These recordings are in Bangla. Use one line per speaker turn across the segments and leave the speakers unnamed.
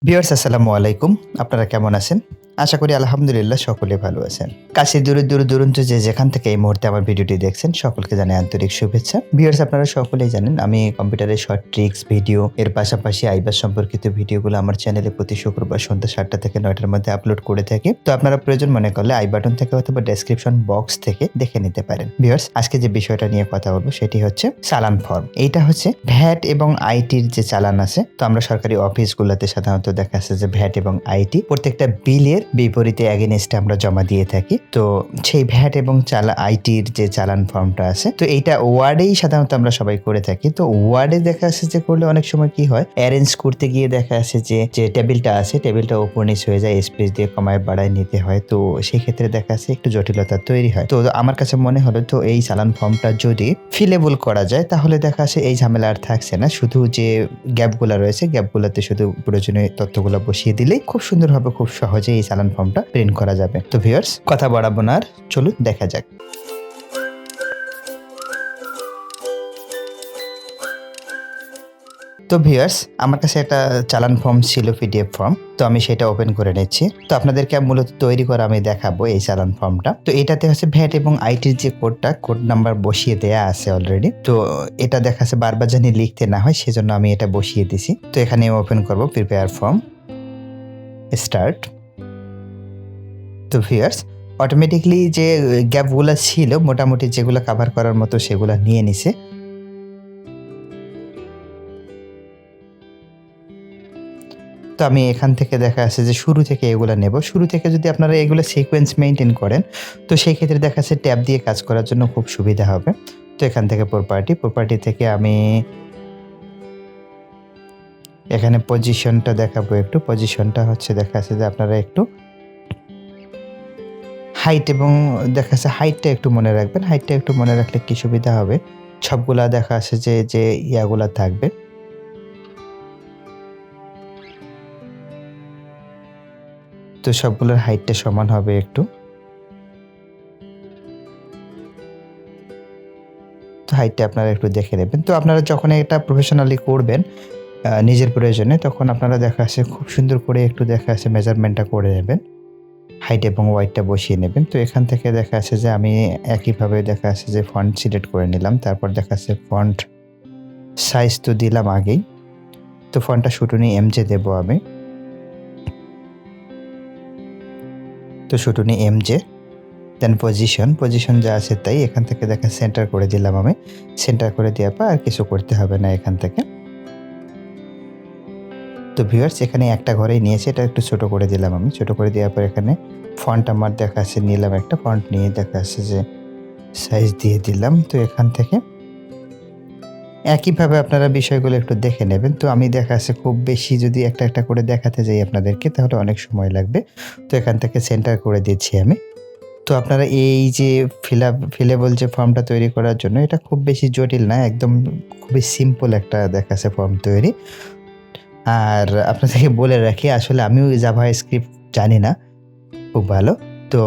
ভিউয়ার্স আসসালামু আলাইকুম। আপনারা কেমন আছেন? আশা করি আলহামদুলিল্লাহ সকলে ভালো আছেন। কাছে দূরে দূরান্ত যে যেখান থেকে এই মুহূর্তে আমার ভিডিওটি দেখছেন সকলকে জানাই আন্তরিক শুভেচ্ছা। ভিউয়ার্স আপনারা সকলেই জানেন আমি কম্পিউটারের শর্ট ট্রিক্স ভিডিও এর পাশাপাশি আইবাস সম্পর্কিত ভিডিওগুলো আমার চ্যানেলে প্রতি শুক্রবার সন্ধ্যা ৭টা থেকে ৯টার মধ্যে আপলোড করে থাকি। তো আপনারা প্রয়োজন মনে করলে আই বাটন থেকে অথবা ডেসক্রিপশন বক্স থেকে দেখে নিতে পারেন। ভিউয়ার্স আজকে যে বিষয়টা নিয়ে কথা বলবো সেটি হচ্ছে চালান ফর্ম। এইটা হচ্ছে ভ্যাট এবং আইটির যে চালান আছে। তো আমরা সরকারি অফিসগুলোতে সাধারণত দেখা যাচ্ছে যে ভ্যাট এবং আইটি প্রত্যেকটা বিলের বিপরীতে এগেইনস্টে আমরা জমা দিয়ে থাকি। তো সেই ভ্যাট এবং আইটির যে চালান ফর্মটা আছে তো এইটা ওয়ার্ডেই সাধারণত আমরা সবাই করে থাকি। তো ওয়ার্ডে দেখা যাচ্ছে যে করলে অনেক সময় কি হয় অ্যারেঞ্জ করতে গিয়ে দেখা যাচ্ছে যে টেবিলটা আছে টেবিলটা উপর নিচ হয়ে যায়, স্পেস দিয়ে কমায় বাড়ায় নিতে হয়। তো সেই ক্ষেত্রে দেখা যাচ্ছে একটু জটিলতা তৈরি হয়। তো আমার কাছে মনে হলো তো এই চালান ফর্মটা যদি ফিলেবল করা যায় তাহলে দেখা যাচ্ছে এই ঝামেলা আর থাকছে না। শুধু যে গ্যাপগুলা রয়েছে গ্যাপগুলোতে শুধু প্রয়োজনীয় তথ্যগুলো বসিয়ে দিলেই খুব সুন্দরভাবে খুব সহজে এই চালান ফর্মটা প্রিন্ট করা যাবে। তো ভিউয়ার্স কথা বাড়াবো না আর, চলুন দেখা যাক। তো ভিউয়ার্স আমার কাছে একটা চালান ফর্ম ছিল, পিডিএফ ফর্ম। তো আমি সেটা ওপেন করে নিচ্ছি। তো আপনাদেরকে মূলত তৈরি করে আমি দেখাবো এই চালান ফর্মটা। তো এটাতে হচ্ছে ভ্যাট এবং আইটির যে কোড নাম্বার বসিয়ে দেয়া আছে অলরেডি। তো এটা দেখা যাচ্ছে বারবার জানি লিখতে না হয় সেজন্য আমি এটা বসিয়ে দিছি। তো এখানে ওপেন করব প্রিপেয়ার ফর্ম, স্টার্ট। তো ভিউয়ার্স অটোমেটিকলি যে গ্যাপগুলো ছিল মোটামুটি যেগুলো কভার করার মতো সেগুলো নিয়ে নিছে। তো আমি এখান থেকে দেখা যাচ্ছে যে শুরু থেকে এগুলা নেব। শুরু থেকে যদি আপনারা এগুলো সিকোয়েন্স মেইনটেইন করেন তো সেই ক্ষেত্রে দেখা যাচ্ছে ট্যাব দিয়ে কাজ করার জন্য খুব সুবিধা হবে। তো এখান থেকে প্রপার্টি থেকে আমি এখানে পজিশনটা দেখাবো একটু। পজিশনটা হচ্ছে দেখা যাচ্ছে যে আপনারা একটু হাইট এবং দেখা যাচ্ছে হাইটটা একটু মনে রাখবেন। হাইটটা একটু মনে রাখলে কি সুবিধা হবে, সবগুলা দেখা যাচ্ছে যে ইয়াগুলা থাকবে। তো সবগুলোর হাইটটা সমান হবে একটু। তো হাইটটা আপনারা একটু দেখে নেবেন। তো আপনারা যখন এটা প্রফেশনালি করবেন নিজের প্রয়োজনে তখন আপনারা দেখা যাচ্ছে খুব সুন্দর করে একটু দেখা যাচ্ছে মেজারমেন্টটা করে নেবেন। হাইট এবং ওয়েটটা বসিয়ে নেবেন। তো এখান থেকে দেখা যাচ্ছে যে আমি একইভাবে দেখা যাচ্ছে যে ফন্ট সিলেক্ট করে নিলাম। তারপর দেখা যাচ্ছে ফন্ট সাইজ তো দিলাম আগেই। তো ফন্টটা শুটুনি এমজে দেব আমি। তো শুটুনি এমজে দেন পজিশন যা আছে তাই এখান থেকে দেখা সেন্টার করে দিলাম আমি। সেন্টার করে দেওয়ার পর আর কিছু করতে হবে না এখান থেকে। তো ভিউয়ার্স এখানে একটা ঘরেই নিয়েছি, এটা একটু ছোট করে দিলাম আমি। ছোট করে দেওয়ার পর এখানে ফন্ট আমার দেখা যাচ্ছে নিলাম একটা ফন্ট নিয়ে দেখা যাচ্ছে যে সাইজ দিয়ে দিলাম। তো এখান থেকে একইভাবে আপনারা বিষয়গুলো একটু দেখে নেবেন। তো আমি দেখা যাচ্ছে খুব বেশি যদি একটা করে দেখাতে যাই আপনাদেরকে তাহলে অনেক সময় লাগবে। তো এখান থেকে সেন্টার করে দিচ্ছি আমি। তো আপনারা এই যে ফিলেবল যে ফর্মটা তৈরি করার জন্য এটা খুব বেশি জটিল না, একদম খুবই সিম্পল একটা দেখা যাচ্ছে ফর্ম তৈরি। আর আপনাদেরকে বলে রাখি আসলে আমিও জাভাস্ক্রিপ্ট জানি না খুব ভালো। তো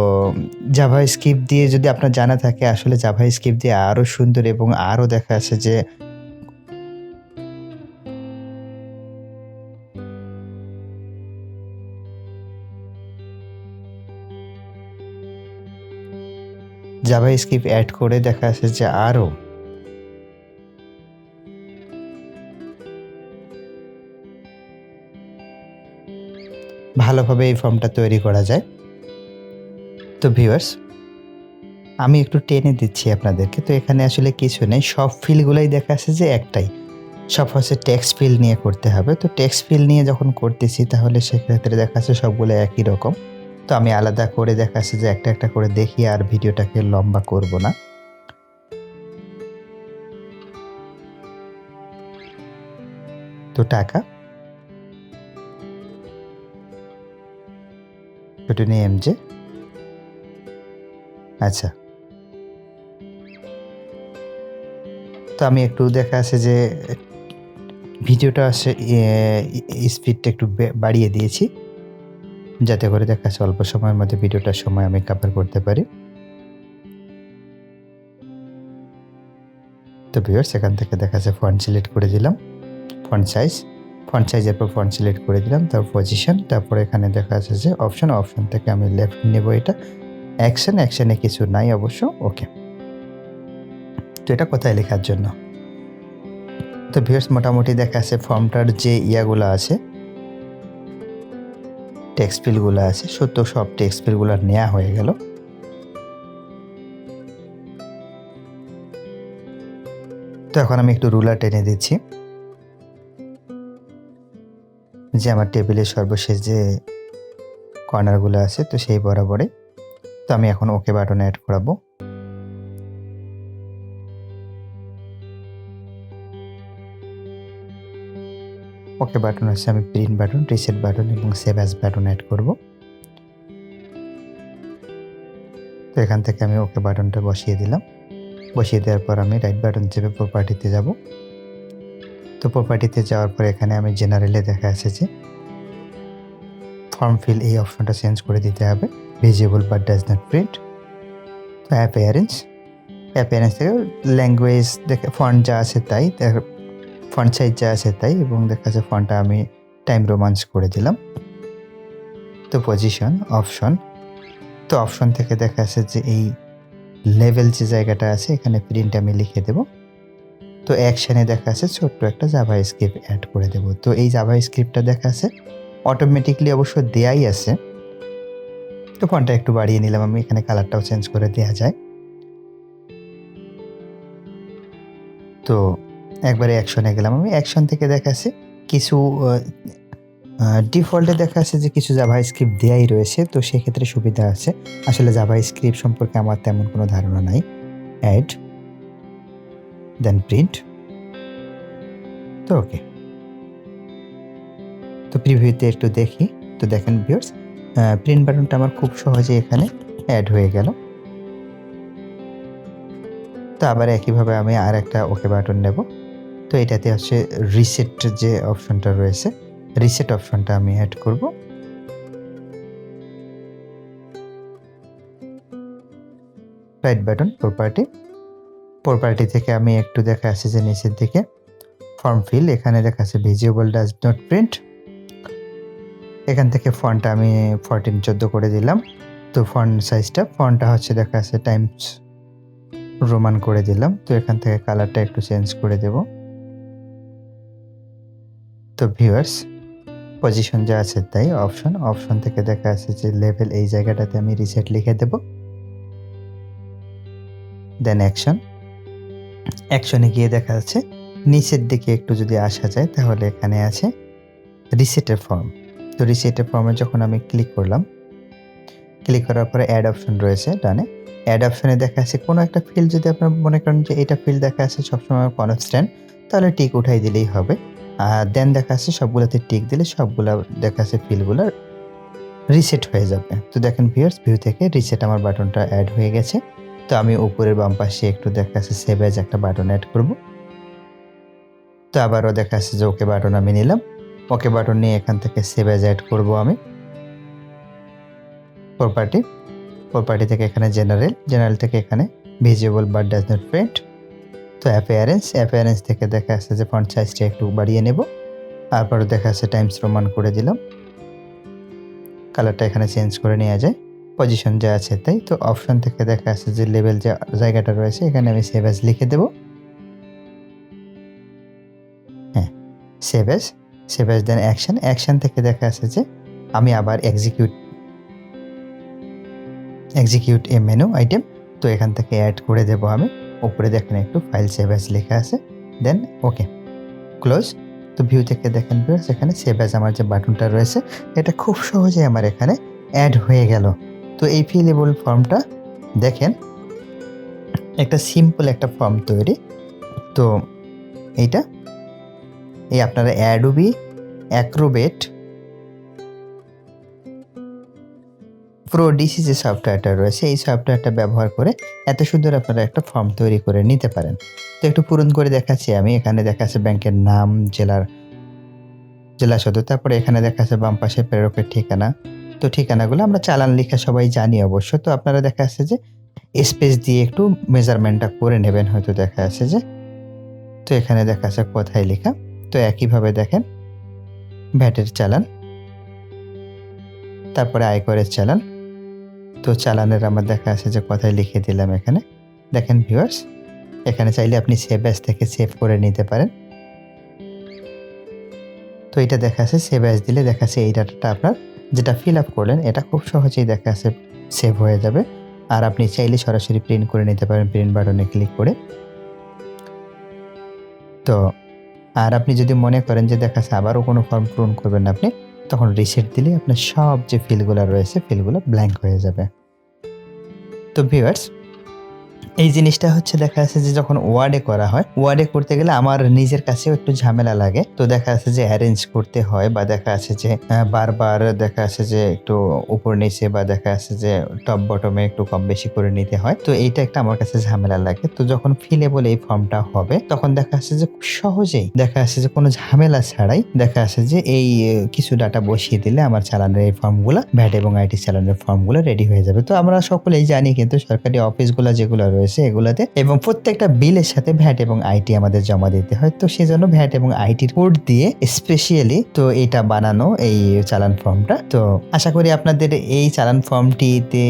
জাভাস্ক্রিপ্ট দিয়ে যদি আপনার জানা থাকে আসলে জাভাস্ক্রিপ্ট দিয়ে আরো সুন্দর এবং আরো দেখা যাচ্ছে যে জাভাস্ক্রিপ্ট এড করে দেখা যাচ্ছে যে আরো ভালোভাবে এই ফর্মটা তৈরি করা যায়। তো ভিউয়ার্স আমি একটু টেনে দিচ্ছি আপনাদেরকে। তো এখানে আসলে কিছু নেই, সব ফিলগুলাই দেখা যাচ্ছে যে একটাই। সব হচ্ছে টেক্সট ফিল নিয়ে করতে হবে। তো টেক্সট ফিল নিয়ে যখন করতেছি তাহলে সেক্ষেত্রে দেখা যাচ্ছে সবগুলো একই রকম। তো আমি আলাদা করে দেখা যাচ্ছে যে একটা করে দেখি আর ভিডিওটাকে লম্বা করব না। তো টাকা ওটা নিয়ে এমজে আচ্ছা। তো আমি একটু দেখা যাচ্ছে যে ভিডিওটা স্পিডটা একটু বাড়িয়ে দিয়েছি যাতে করে দেখা যাচ্ছে অল্প সময়ের মধ্যে ভিডিওটার সময় আমি কভার করতে পারি। তো ভিউয়ার্স এখান থেকে দেখা যাচ্ছে ফন্ট সিলেক্ট করে দিলাম, ফন্ট সাইজ ফন্ট সাইজের পর ফন্ট সিলেক্ট করে দিলাম, তারপর পজিশন, তারপর এখানে দেখা যাচ্ছে যে অপশন থেকে আমি লেফট নেব। এটা অ্যাকশনে কিছু নাই অবশ্য। ওকে, তো এটা কোথায় লেখার জন্য। তো ভিউয়ার্স মোটামুটি দেখা যাচ্ছে ফর্মটার যে ইয়াগুলো আছে, টেক্সট ফিলগুলো আছে, সব টেক্সট ফিলগুলো নেওয়া হয়ে গেল। তো এখন আমি একটু রুলার টেনে দিচ্ছি যে আমার টেবিলের সর্বশেষ যে কর্নারগুলো আছে, তো সেই বরাবরে। তো আমি এখন ওকে বাটন অ্যাড করাবো। ওকে বাটন হচ্ছে আমি প্রিন্ট বাটন, রিসেট বাটন এবং সেভ অ্যাজ বাটন অ্যাড করব। তো এখান থেকে আমি ওকে বাটনটা বসিয়ে দিলাম। বসিয়ে দেওয়ার পর আমি রাইট বাটন চেপে প্রপার্টিতে যাব। তো প্রপার্টিতে যাওয়ার পর এখানে আমি জেনারেলে দেখা আছে যে ফর্ম ফিল, এই অপশনটা চেঞ্জ করে দিতে হবে, visible but does not print. তো অ্যাপিয়ারেন্স থেকে ল্যাঙ্গুয়েজ দেখে ফন্ট যা আছে তাই, ফন্ট সাইজ যা আছে তাই, এবং দেখা যাচ্ছে ফন্টটা আমি টাইম রোমান্স করে দিলাম। তো পজিশন, তো অপশন থেকে দেখা যাচ্ছে যে এই লেভেল যে জায়গাটা আছে এখানে প্রিন্ট আমি লিখে দেব। তো অ্যাকশনে দেখা আছে ছোট্ট একটা জাভা স্ক্রিপ্ট অ্যাড করে দেব। তো এই জাভা স্ক্রিপ্টটা দেখা আছে অটোমেটিকলি অবশ্য দেয়াই আছে। তো ফন্টটা একটু বাড়িয়ে নিলাম আমি, এখানে কালারটাও চেঞ্জ করে দেওয়া যায়। তো একবারে অ্যাকশনে গেলাম আমি। অ্যাকশন থেকে দেখাচ্ছে কিছু ডিফল্টে দেখা আছে যে কিছু জাভা স্ক্রিপ্ট দেয়াই রয়েছে, তো সেক্ষেত্রে সুবিধা আছে। আসলে জাভা স্ক্রিপ্ট সম্পর্কে আমার তেমন কোনো ধারণা নাই। Ad, then print. তো ওকে, তো প্রিভিউতে একটু দেখি। তো দেখেন ভিউয়ার্স, প্রিন্ট বাটনটা আমার খুব সহজে এখানে অ্যাড হয়ে গেল। তো আবার একইভাবে আমি আর একটা ওকে বাটন নেব। তো এটাতে হচ্ছে রিসেট যে অপশনটা রয়েছে, রিসেট অপশনটা আমি অ্যাড করব। রাইট বাটন, প্রপার্টি থেকে আমি একটু দেখা আছে যে নিচের দিকে ফর্ম ফিল, এখানে দেখা আছে ভিজিবল ডাজ নট প্রিন্ট। এখান থেকে ফন্টটা আমি 14 করে দিলাম। তো ফন্টটা হচ্ছে দেখা আছে টাইমস রোমান করে দিলাম। তো এখান থেকে কালারটা একটু চেঞ্জ করে দেব। তো ভিউয়ার্স পজিশন যা আছে তাই, অপশন থেকে দেখা আছে যে লেভেল, এই জায়গাটাতে আমি রিসেট লিখে দেব। দেন অ্যাকশনে গিয়ে দেখা যাচ্ছে নিচের দিকে একটু যদি আসা যায় তাহলে এখানে আছে রিসেটের ফর্ম। তো রিসেটের ফর্মে যখন আমি ক্লিক করলাম, ক্লিক করার পরে অ্যাড অপশন রয়েছে ডানে। অ্যাড অপশনে দেখা আছে কোনো একটা ফিল্ড যদি আপনার মনে করেন যে এটা ফিল্ড দেখা আছে সবসময় কনস্ট্যান্ট, তাহলে টিক উঠাই দিলেই হবে। আর দেন দেখা আছে সবগুলোতে টিক দিলে সবগুলা দেখা আছে ফিল্ডগুলো রিসেট হয়ে যাবে। তো দেখেন ভিউয়ার্স, ভিউ থেকে রিসেট আমার বাটনটা অ্যাড হয়ে গেছে। তো আমি উপরের বাম পাশে একটু দেখা আছে সেভ অ্যাজ একটা বাটন অ্যাড করব। তো আবারও দেখা আছে যে ওকে বাটন আমি নিলাম। ওকে বাটন নিয়ে এখান থেকে সেভ অ্যাজ অ্যাড করব আমি। প্রপার্টি থেকে এখানে জেনারেল থেকে এখানে visible but does not print. তো অ্যাপিয়ারেন্স থেকে দেখা আছে যে ফন্ট সাইজটা একটু বাড়িয়ে নেব। তারপরে দেখা আছে টাইমস রোমান করে দিলাম। কালারটা এখানে চেঞ্জ করে নেওয়া যায়। পজিশন যা আছে তাই। তো অপশন থেকে দেখা আছে যে লেভেল যে জায়গাটা রয়েছে এখানে আমি সেভ অ্যাজ লিখে দেব। হ্যাঁ, সেভ অ্যাজ দেন অ্যাকশন থেকে দেখা আছে যে আমি আবার এক্সিকিউট এ মেনু আইটেম। তো এখান থেকে অ্যাড করে দেব আমি। উপরে দেখেন একটু ফাইল সেভ অ্যাজ লেখা আছে, দেন ওকে ক্লোজ। তো ভিউ থেকে দেখেন ভিউয়ার্স, এখানে সেভ অ্যাজ আমার যে বাটনটা রয়েছে এটা খুব সহজে আমার এখানে অ্যাড হয়ে গেল। তো এই ফিলেবল ফর্মটা দেখেন একটা সিম্পল একটা ফর্ম তৈরি। তো এইটা আপনারা adobe acrobat প্রো ডিসি যে সফটওয়্যারটা রয়েছে এই সফটওয়্যারটা ব্যবহার করে এত সুন্দর আপনারা একটা ফর্ম তৈরি করে নিতে পারেন। তো একটু পূরণ করে দেখাচ্ছি আমি। এখানে দেখাচ্ছে ব্যাংকের নাম, জেলা সদর, তারপরে এখানে দেখাচ্ছে বাম পাশে প্রেরকের ঠিকানা। তো ঠিকানাগুলো আমরা চালান লেখা সবাই জানি অবশ্য। তো আপনারা দেখা যাচ্ছে যে স্পেস দিয়ে একটু মেজারমেন্টটা করে নেবেন, হয়তো দেখা যাচ্ছে যে। তো এখানে দেখা যাচ্ছে কোথায় লেখা। তো একইভাবে দেখেন ভ্যাটের চালান, তারপরে আয়করের চালান। তো চালানের আমার দেখা আছে যে কথায় লিখে দিলাম এখানে। দেখেন ভিউয়ার্স, এখানে চাইলে আপনি সেভ অ্যাজ থেকে সেভ করে নিতে পারেন। তো এটা দেখা আছে সেভ অ্যাজ দিলে দেখা আছে এই ডাটাটা আপনার যেটা ফিল আপ করলেন এটা খুব সহজেই দেখা আছে সেভ হয়ে যাবে। আর আপনি চাইলে সরাসরি প্রিন্ট করে নিতে পারেন প্রিন্ট বাটনে ক্লিক করে। তো আর আপনি যদি মনে করেন যে দেখা আছে আবারও কোনো ফর্ম পূরণ করবেন আপনি, তখন রিসেট দিলে আপনার সব যে ফিলগুলা রয়েছে ফিলগুলো ব্ল্যাঙ্ক হয়ে যাবে। তো ভিউয়ার্স, এই জিনিসটা হচ্ছে দেখা যাচ্ছে যে যখন ওয়ার্ডে করা হয়, ওয়ার্ডে করতে গেলে আমার নিজের কাছেও একটু ঝামেলা লাগে। তো দেখা যাচ্ছে যে অ্যারেঞ্জ করতে হয় বা দেখা যাচ্ছে যে বারবার দেখা যাচ্ছে যে একটু উপর নিচে বা দেখা যাচ্ছে যে টপ বটমে একটু কম বেশি করে নিতে হয়। তো এইটা একটা আমার কাছে ঝামেলা লাগে। তো যখন ফিলেবল এই ফর্মটা হবে তখন দেখা যাচ্ছে যে খুব সহজেই দেখা যাচ্ছে যে কোনো ঝামেলা ছাড়াই দেখা যাচ্ছে যে এই কিছু ডাটা বসিয়ে দিলে আমার চালানের এই ফর্মগুলা ভ্যাট এবং আইটি চালানের ফর্মগুলো রেডি হয়ে যাবে। তো আমরা সকলেই জানি কিন্তু সরকারি অফিসগুলো যেগুলো রয়েছে এগুলাতে এবং প্রত্যেকটা বিলের সাথে ভ্যাট এবং আইটি আমাদের জমা দিতে হয়। তো সেজন্য ভ্যাট এবং আইটির কোড দিয়ে স্পেশালি তো এটা বানানো এই চালান ফর্মটা। তো আশা করি আপনাদের এই চালান ফর্মটিতে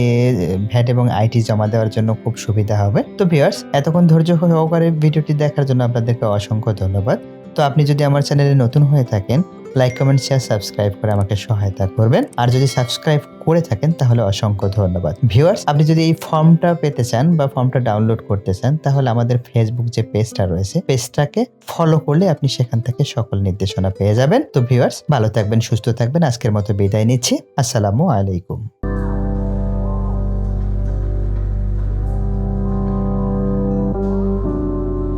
ভ্যাট এবং আইটি জমা দেওয়ার জন্য খুব সুবিধা হবে। তো ভিউয়ার্স, এতক্ষণ ধৈর্য সহকারে ভিডিওটি দেখার জন্য আপনাদেরকে অসংখ্য ধন্যবাদ। তো আপনি যদি আমার চ্যানেলে নতুন হয়ে থাকেন, লাইক, কমেন্ট, শেয়ার, সাবস্ক্রাইব করে আমাকে সহায়তা করবেন। আর যদি সাবস্ক্রাইব করে থাকেন তাহলে অসংখ্য ধন্যবাদ। ভিউয়ার্স, আপনি যদি এই ফর্মটা পেতে চান বা ফর্মটা ডাউনলোড করতে চান তাহলে আমাদের ফেসবুক যে পেজটা রয়েছে পেজটাকে ফলো করলে আপনি সেখান থেকে সকল নির্দেশনা পেয়ে যাবেন। তো ভিউয়ার্স, ভালো থাকবেন, সুস্থ থাকবেন। আজকের মতো বিদায় নিচ্ছি। আসসালামু আলাইকুম।